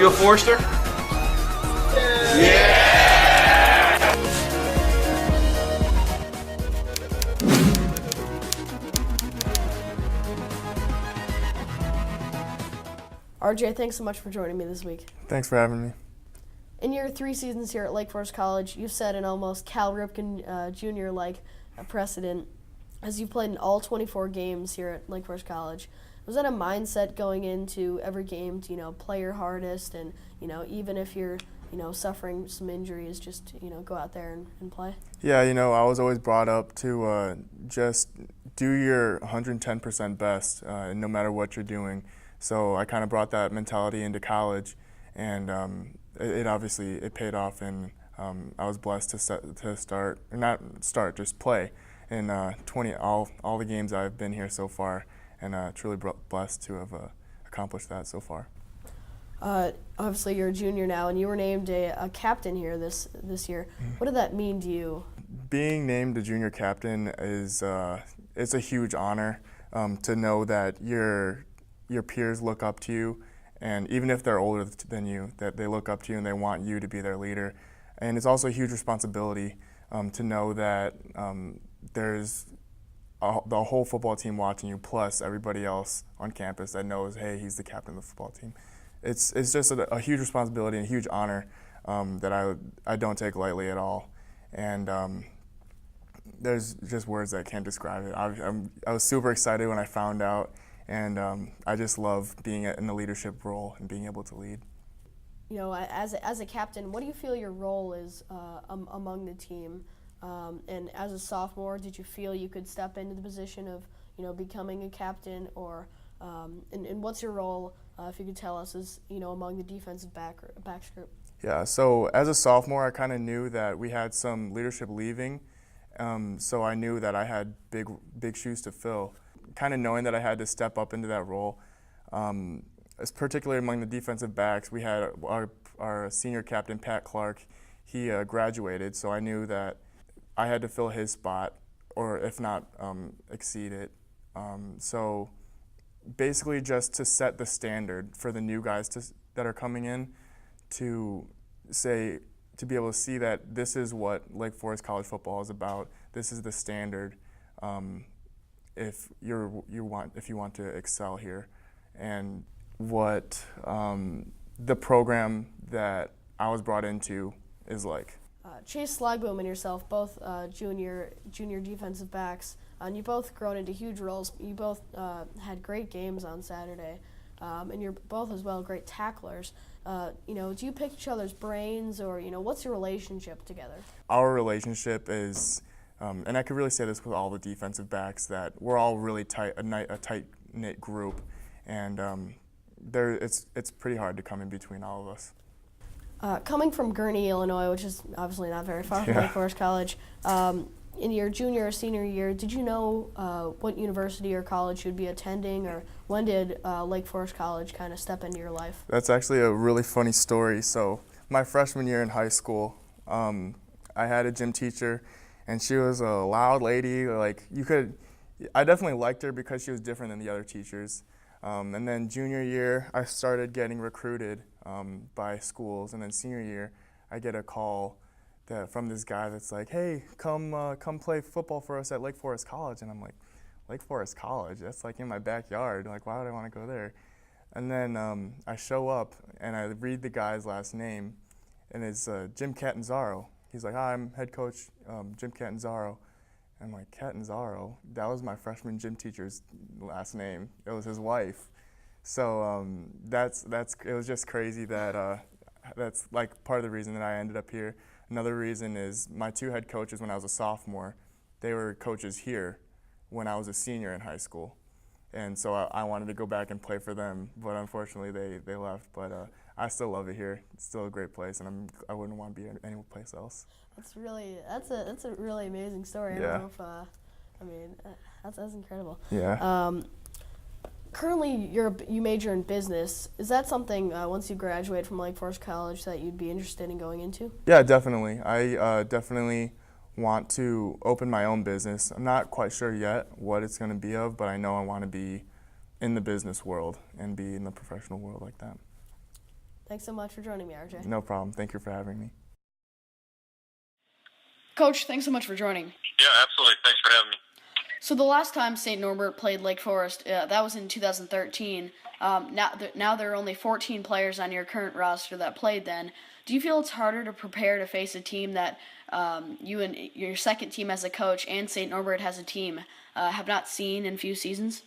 go Forrester? Yeah! RJ, thanks so much for joining me this week. Thanks for having me. In your 3 seasons here at Lake Forest College, you've set an almost Cal Ripken Jr.-like precedent as you've played in all 24 games here at Lake Forest College. Was that a mindset going into every game to, play your hardest and, even if you're, suffering some injuries, just, go out there and play? Yeah, I was always brought up to just do your 110% best no matter what you're doing. So I kind of brought that mentality into college, and it obviously paid off, and I was blessed to just play in all the games I've been here so far, and truly blessed to have accomplished that so far. Obviously, you're a junior now, and you were named a captain here this year. What did that mean to you? Being named a junior captain is it's a huge honor to know that your peers look up to you, and even if they're older than you, that they look up to you and they want you to be their leader. And it's also a huge responsibility to know that there's the whole football team watching you, plus everybody else on campus that knows, hey, he's the captain of the football team. It's just a huge responsibility and a huge honor that I don't take lightly at all. And there's just words that can't describe it. I was super excited when I found out. And I just love being in the leadership role and being able to lead. As a captain, what do you feel your role is among the team? And as a sophomore, did you feel you could step into the position of, becoming a captain? Or and what's your role, if you could tell us, is among the defensive backs group? Yeah. So as a sophomore, I kind of knew that we had some leadership leaving, so I knew that I had big shoes to fill. Kind of knowing that I had to step up into that role, particularly among the defensive backs. We had our senior captain, Pat Clark. He graduated, so I knew that I had to fill his spot, or if not, exceed it. So basically just to set the standard for the new guys that are coming in, to be able to see that this is what Lake Forest College football is about. This is the standard. If you want to excel here, and what the program that I was brought into is like. Chase Slagboom and yourself, both junior defensive backs, and you both grown into huge roles. You both had great games on Saturday, and you're both as well great tacklers. Do you pick each other's brains, or what's your relationship together? Our relationship is. And I could really say this with all the defensive backs, that we're all really tight, a tight-knit group, and it's pretty hard to come in between all of us. Coming from Gurnee, Illinois, which is obviously not very far from Lake Forest College, in your junior or senior year, did you know what university or college you'd be attending, or when did Lake Forest College kind of step into your life? That's actually a really funny story. So my freshman year in high school, I had a gym teacher, and she was a loud lady. I definitely liked her because she was different than the other teachers. And then junior year, I started getting recruited by schools. And then senior year, I get a call from this guy that's like, hey, come play football for us at Lake Forest College. And I'm like, Lake Forest College? That's like in my backyard. Like, why would I want to go there? And then I show up, and I read the guy's last name, and it's Jim Catanzaro. He's like, hi, I'm head coach Jim Catanzaro. I'm like, Catanzaro? That was my freshman gym teacher's last name. It was his wife. So it was just crazy that that's like part of the reason that I ended up here. Another reason is my 2 head coaches when I was a sophomore, they were coaches here when I was a senior in high school. And so I wanted to go back and play for them, but unfortunately they left. But I still love it here. It's still a great place, and I wouldn't want to be any place else. That's a really amazing story. Yeah. I don't know if that's incredible. Yeah. Currently, you major in business. Is that something once you graduate from Lake Forest College that you'd be interested in going into? Yeah, definitely. I definitely want to open my own business. I'm not quite sure yet what it's going to be of, but I know I want to be in the business world and be in the professional world like that. Thanks so much for joining me, RJ. No problem. Thank you for having me. Coach, thanks so much for joining. Yeah, absolutely. Thanks for having me. So the last time St. Norbert played Lake Forest, that was in 2013. Now there are only 14 players on your current roster that played then. Do you feel it's harder to prepare to face a team that you and your second team as a coach and St. Norbert as a team have not seen in a few seasons?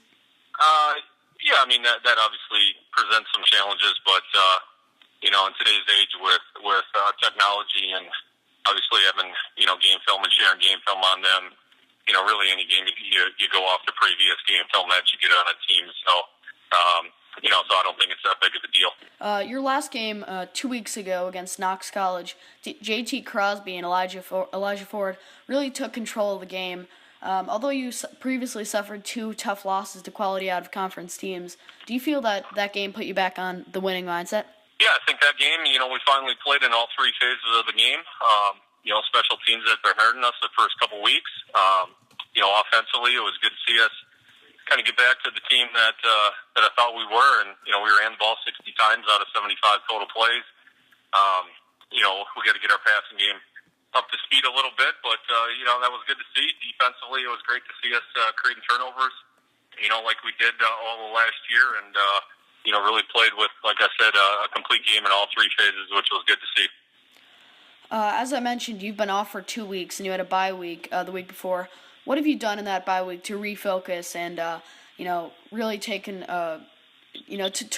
Yeah, I mean that obviously presents some challenges, but in today's age with technology and obviously having game film and sharing game film on them, really any game you go off the previous game film that you get on a team. So so I don't think it's that big of a deal. Your last game 2 weeks ago against Knox College, J.T. Crosby and Elijah Ford really took control of the game. Although you previously suffered 2 tough losses to quality out-of-conference teams, do you feel that game put you back on the winning mindset? Yeah, I think that game, we finally played in all 3 phases of the game. Special teams that been hurting us the first couple weeks. Offensively, it was good to see us kind of get back to the team that I thought we were, and we ran the ball 60 times out of 75 total plays. We got to get our passing game up to speed a little bit, but that was good to see. Defensively, it was great to see us creating turnovers, like we did all of last year, and really played with, like I said, a complete game in all 3 phases, which was good to see. As I mentioned, you've been off for 2 weeks, and you had a bye week the week before. What have you done in that bye week to refocus and really taken to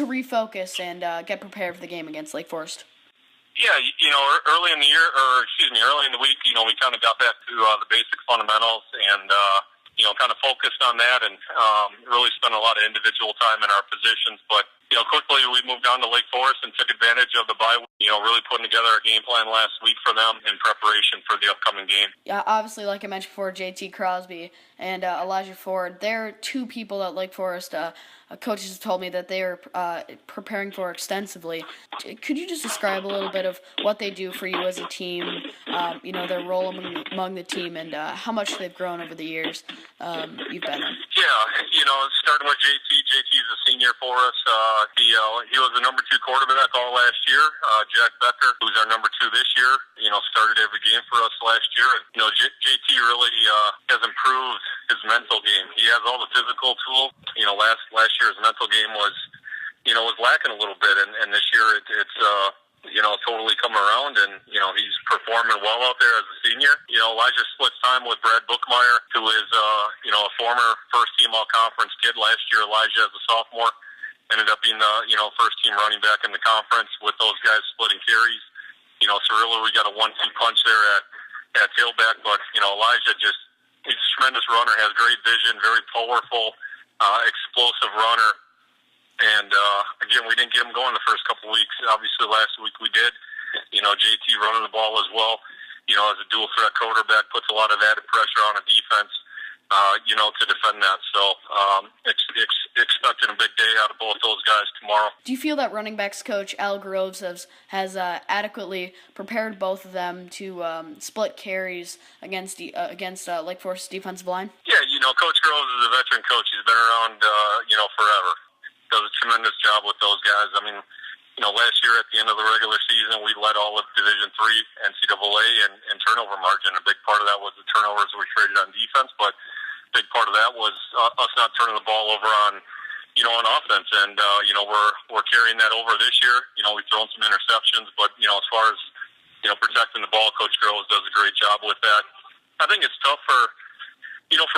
refocus and get prepared for the game against Lake Forest? Yeah, early in the year, early in the week, we kind of got back to the basic fundamentals and, kind of focused on that and really spent a lot of individual time in our positions. But, quickly we moved on to Lake Forest and took advantage of the bye week, really putting together a game plan last week for them in preparation for the upcoming game. Yeah, obviously, like I mentioned before, J.T. Crosby and Elijah Ford, they're 2 people at Lake Forest coaches have told me that they are preparing for extensively. Could you just describe a little bit of what they do for you as a team, their role among the team, and how much they've grown over the years you've been in? Yeah, starting with JT. JT's a senior for us. He was the number 2 quarterback all last year. Jack Becker, who's our number 2 this year, started every game for us last year. And, JT really has improved his mental game. He has all the physical tools. Last year's mental game was lacking a little bit, and this year it's totally come around, and he's performing well out there as a senior. Elijah splits time with Brad Bookmeyer, who is a former first team all conference kid last year. Elijah as a sophomore ended up being the first team running back in the conference with those guys splitting carries. So really we got a 1-2 punch there at tailback, but Elijah he's a tremendous runner, has great vision, very powerful, explosive runner. And again, we didn't get him going the first couple weeks. Obviously, last week we did. JT running the ball as well. As a dual threat quarterback, puts a lot of added pressure on a defense. To defend that. So expecting a big day out of both those guys tomorrow. Do you feel that running backs coach Al Groves has adequately prepared both of them to split carries against Lake Forest's defensive line? Yeah, Coach Groves is a veteran coach. He's been around, forever. Does a tremendous job with those guys. I mean, last year at the end of the regular season, we led all of Division III NCAA in turnover margin. A big part of that was the turnovers we traded on defense, but a big part of that was us not turning the ball over on offense. And, we're carrying that over this year. We've thrown some interceptions, but, as far as, protecting the ball, Coach Groves does a great job with that. I think it's tough for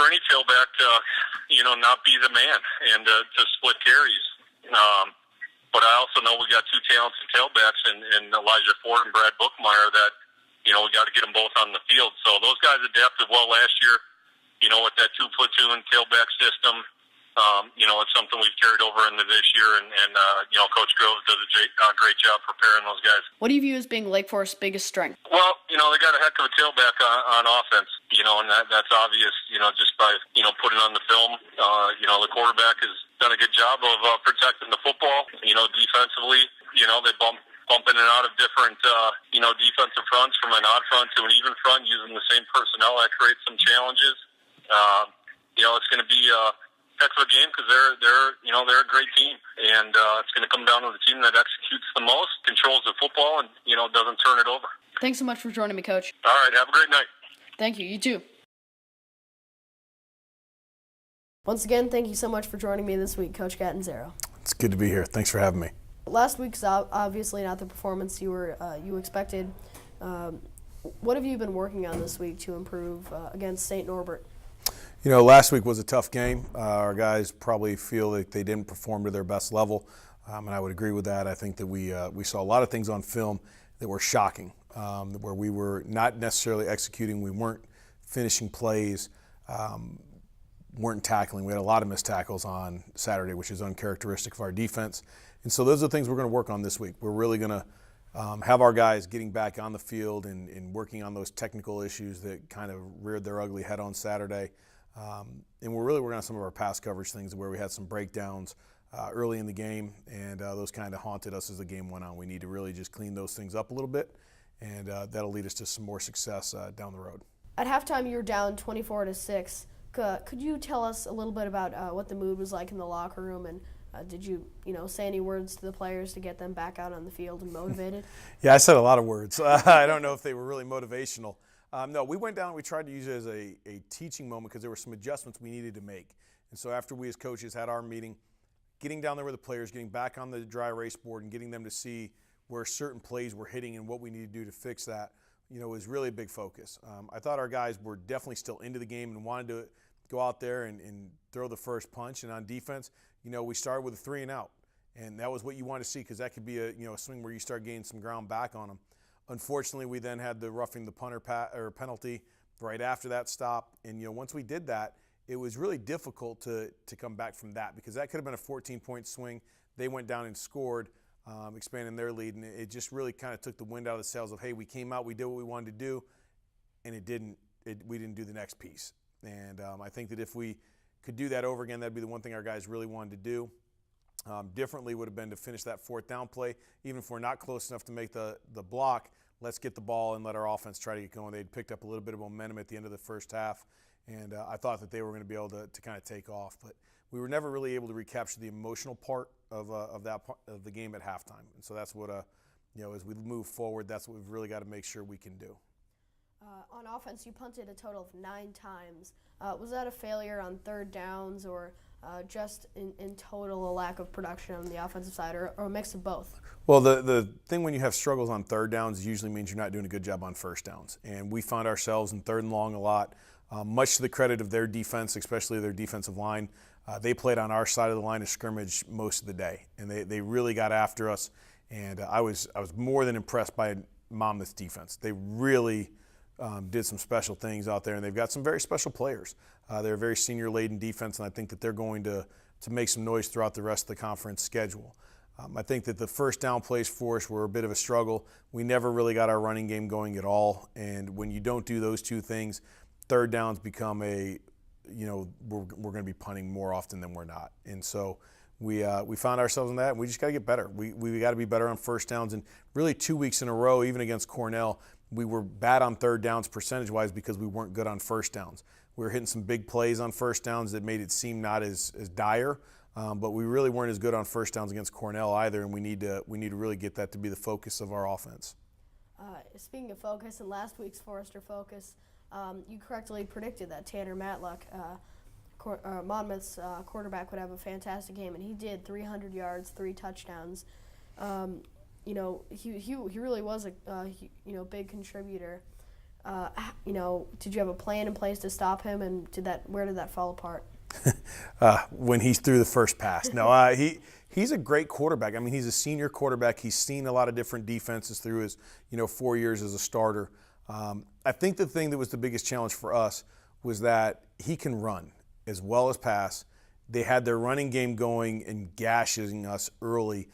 any tailback to, not be the man and to split carries. But I also know we got 2 talented tailbacks in Elijah Ford and Brad Bookmeyer that, we got to get them both on the field. So those guys adapted well last year, with that 2 platoon tailback system. It's something we've carried over into this year, and Coach Groves does a great job preparing those guys. What do you view as being Lake Forest's biggest strength? Well, they got a heck of a tailback on offense, and that's obvious, just by, putting on the film. The quarterback has done a good job of protecting the football. Defensively, they bump in and out of different, defensive fronts from an odd front to an even front using the same personnel. That creates some challenges. It's going to be heck of a game because they're a great team, and it's going to come down to the team that executes the most, controls the football, and doesn't turn it over. Thanks so much for joining me, Coach. All right, have a great night. Thank you. You too. Once again, thank you so much for joining me this week, Coach Catanzaro. It's good to be here. Thanks for having me. Last week's obviously not the performance you expected. What have you been working on this week to improve against St. Norbert? Last week was a tough game. Our guys probably feel like they didn't perform to their best level, and I would agree with that. I think that we saw a lot of things on film that were shocking, where we were not necessarily executing. We weren't finishing plays, weren't tackling. We had a lot of missed tackles on Saturday, which is uncharacteristic of our defense. And so those are the things we're going to work on this week. We're really going to have our guys getting back on the field and working on those technical issues that kind of reared their ugly head on Saturday. And we're really working on some of our pass coverage things where we had some breakdowns early in the game, and those kind of haunted us as the game went on. We need to really just clean those things up a little bit, and that'll lead us to some more success down the road. At halftime, you were down 24-6. Could you tell us a little bit about what the mood was like in the locker room, and did you say any words to the players to get them back out on the field and motivated? Yeah, I said a lot of words. I don't know if they were really motivational. No, we went down and we tried to use it as a teaching moment because there were some adjustments we needed to make. And so after we as coaches had our meeting, getting down there with the players, getting back on the dry erase board and getting them to see where certain plays were hitting and what we need to do to fix that, was really a big focus. I thought our guys were definitely still into the game and wanted to go out there and throw the first punch. And on defense, we started with a 3-and-out. And that was what you want to see because that could be a swing where you start gaining some ground back on them. Unfortunately, we then had the roughing the punter penalty right after that stop. And, once we did that, it was really difficult to come back from that because that could have been a 14-point swing. They went down and scored, expanding their lead. And it just really kind of took the wind out of the sails of, hey, we came out, we did what we wanted to do, and we didn't do the next piece. And I think that if we could do that over again, that'd be the one thing our guys really wanted to do. Differently would have been to finish that fourth down play. Even if we're not close enough to make the block, let's get the ball and let our offense try to get going. They'd picked up a little bit of momentum at the end of the first half, and I thought that they were going to be able to kind of take off. But we were never really able to recapture the emotional part of the game at halftime. And so that's what, as we move forward, that's what we've really got to make sure we can do. On offense, you punted a total of 9 times. Was that a failure on third downs or just in total a lack of production on the offensive side or a mix of both? Well, the thing when you have struggles on third downs usually means you're not doing a good job on first downs. And we found ourselves in third and long a lot, much to the credit of their defense, especially their defensive line. They played on our side of the line of scrimmage most of the day, and they really got after us. And I was more than impressed by Monmouth's defense. They really did some special things out there, and they've got some very special players. They're a very senior-laden defense, and I think that they're going to make some noise throughout the rest of the conference schedule. I think that the first down plays for us were a bit of a struggle. We never really got our running game going at all, and when you don't do those two things, third downs become we're going to be punting more often than we're not. And so we found ourselves in that, and we just got to get better. We got to be better on first downs, and really 2 weeks in a row, even against Cornell, we were bad on third downs percentage-wise because we weren't good on first downs. We were hitting some big plays on first downs that made it seem not as dire, but we really weren't as good on first downs against Cornell either, and we need to really get that to be the focus of our offense. Speaking of focus, in last week's Forrester Focus, you correctly predicted that Tanner Matlock, Monmouth's quarterback, would have a fantastic game, and he did. 300 yards, 3 touchdowns. He really was a big contributor. Did you have a plan in place to stop him, and where did that fall apart? When he threw the first pass. No, he's a great quarterback. I mean, he's a senior quarterback. He's seen a lot of different defenses through his 4 years as a starter. I think the thing that was the biggest challenge for us was that he can run as well as pass. They had their running game going and gashing us early.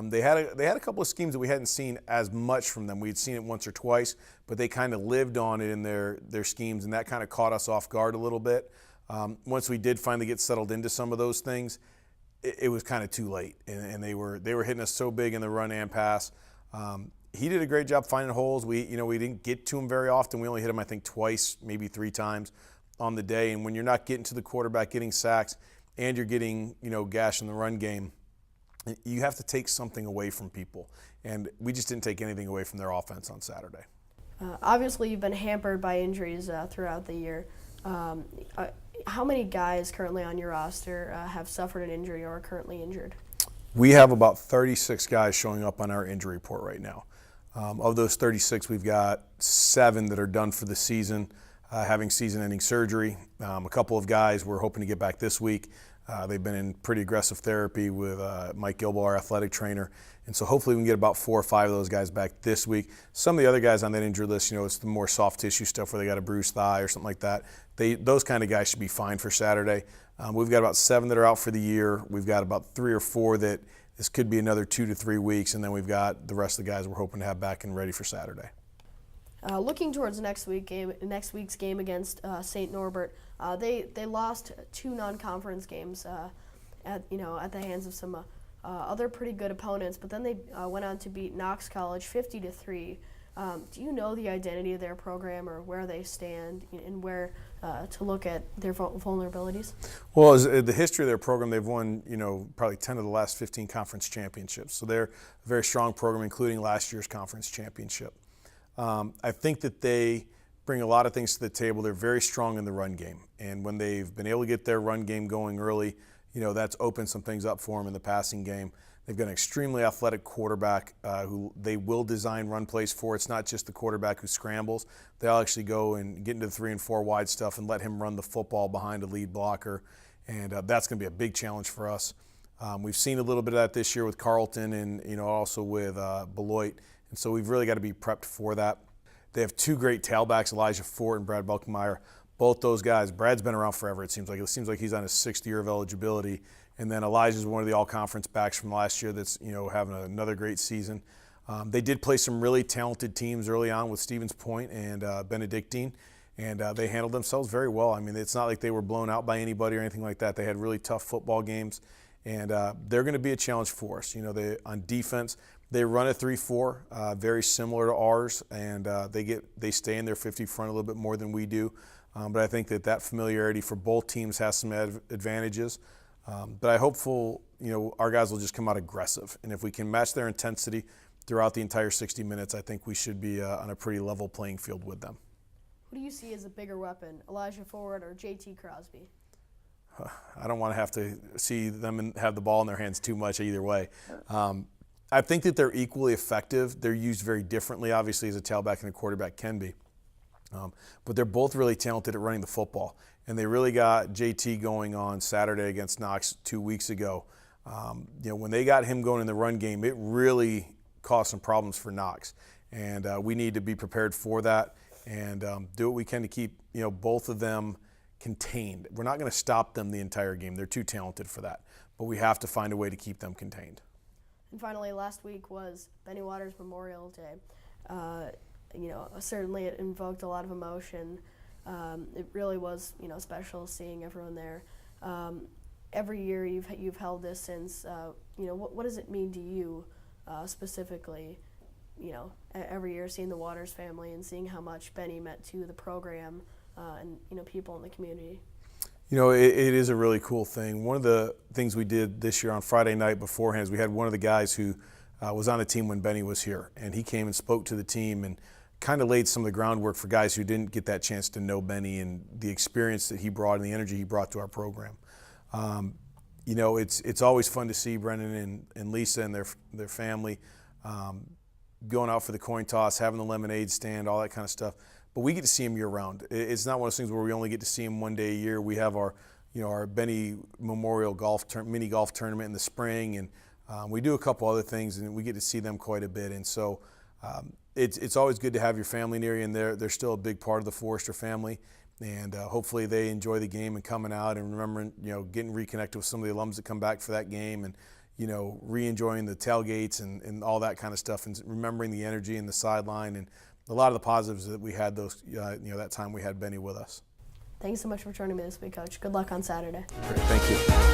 They had a couple of schemes that we hadn't seen as much from them. We'd seen it once or twice, but they kind of lived on it in their schemes, and that kind of caught us off guard a little bit. Once we did finally get settled into some of those things, it was kind of too late, and they were hitting us so big in the run and pass. He did a great job finding holes. We didn't get to him very often. We only hit him, I think, twice, maybe 3 times on the day. And when you're not getting to the quarterback, getting sacks, and you're getting, gash in the run game, you have to take something away from people. And we just didn't take anything away from their offense on Saturday. Obviously, you've been hampered by injuries throughout the year. How many guys currently on your roster have suffered an injury or are currently injured? We have about 36 guys showing up on our injury report right now. Of those 36, we've got 7 that are done for the season, having season-ending surgery. A couple of guys we're hoping to get back this week. They've been in pretty aggressive therapy with Mike Gilbo, our athletic trainer. And so hopefully we can get about 4 or 5 of those guys back this week. Some of the other guys on that injury list, it's the more soft tissue stuff where they got a bruised thigh or something like that. Those kind of guys should be fine for Saturday. We've got about 7 that are out for the year. We've got about 3 or 4 that this could be another 2 to 3 weeks. And then we've got the rest of the guys we're hoping to have back and ready for Saturday. Looking towards next week's game against St. Norbert, they lost 2 non-conference games at the hands of some other pretty good opponents, but then they went on to beat Knox College 50-3. Do you know the identity of their program or where they stand and where to look at their vulnerabilities? Well, as the history of their program, they've won probably 10 of the last 15 conference championships. So they're a very strong program, including last year's conference championship. I think that they bring a lot of things to the table. They're very strong in the run game. And when they've been able to get their run game going early, that's opened some things up for them in the passing game. They've got an extremely athletic quarterback who they will design run plays for. It's not just the quarterback who scrambles. They'll actually go and get into the 3 and 4 wide stuff and let him run the football behind a lead blocker. And that's going to be a big challenge for us. We've seen a little bit of that this year with Carleton and also with Beloit. And so we've really got to be prepped for that. They have 2 great tailbacks, Elijah Fort and Brad Buckmeyer. Both those guys, Brad's been around forever, it seems like. It seems like he's on his 6th year of eligibility. And then Elijah's one of the all-conference backs from last year that's, having another great season. They did play some really talented teams early on with Stevens Point and Benedictine, and they handled themselves very well. I mean, it's not like they were blown out by anybody or anything like that. They had really tough football games, and they're going to be a challenge for us. On defense, they run a 3-4, very similar to ours, and they stay in their 50 front a little bit more than we do. But I think that familiarity for both teams has some advantages. But I'm hopeful, our guys will just come out aggressive. And if we can match their intensity throughout the entire 60 minutes, I think we should be on a pretty level playing field with them. Who do you see as a bigger weapon, Elijah Ford or JT Crosby? I don't want to have to see them have the ball in their hands too much either way. I think that they're equally effective. They're used very differently, obviously, as a tailback and a quarterback can be. But they're both really talented at running the football. And they really got JT going on Saturday against Knox 2 weeks ago. When they got him going in the run game, it really caused some problems for Knox. And we need to be prepared for that and do what we can to keep both of them contained. We're not going to stop them the entire game. They're too talented for that. But we have to find a way to keep them contained. And finally, last week was Benny Waters Memorial Day. Certainly it invoked a lot of emotion. It really was, special seeing everyone there. Every year you've held this since. What does it mean to you specifically? Every year seeing the Waters family and seeing how much Benny meant to the program and people in the community. It is a really cool thing. One of the things we did this year on Friday night beforehand is we had one of the guys who was on the team when Benny was here, and he came and spoke to the team and kind of laid some of the groundwork for guys who didn't get that chance to know Benny and the experience that he brought and the energy he brought to our program. It's always fun to see Brendan and Lisa and their family going out for the coin toss, having the lemonade stand, all that kind of stuff. But we get to see him year-round. It's not one of those things where we only get to see him one day a year. We have our Benny Memorial mini golf tournament in the spring, and we do a couple other things, and we get to see them quite a bit. And so it's always good to have your family near you, and they're still a big part of the Forrester family. And hopefully they enjoy the game and coming out and remembering, getting reconnected with some of the alums that come back for that game and, re-enjoying the tailgates and all that kind of stuff and remembering the energy and the sideline and a lot of the positives that we had that time we had Benny with us. Thanks so much for joining me this week, Coach. Good luck on Saturday. Great, thank you.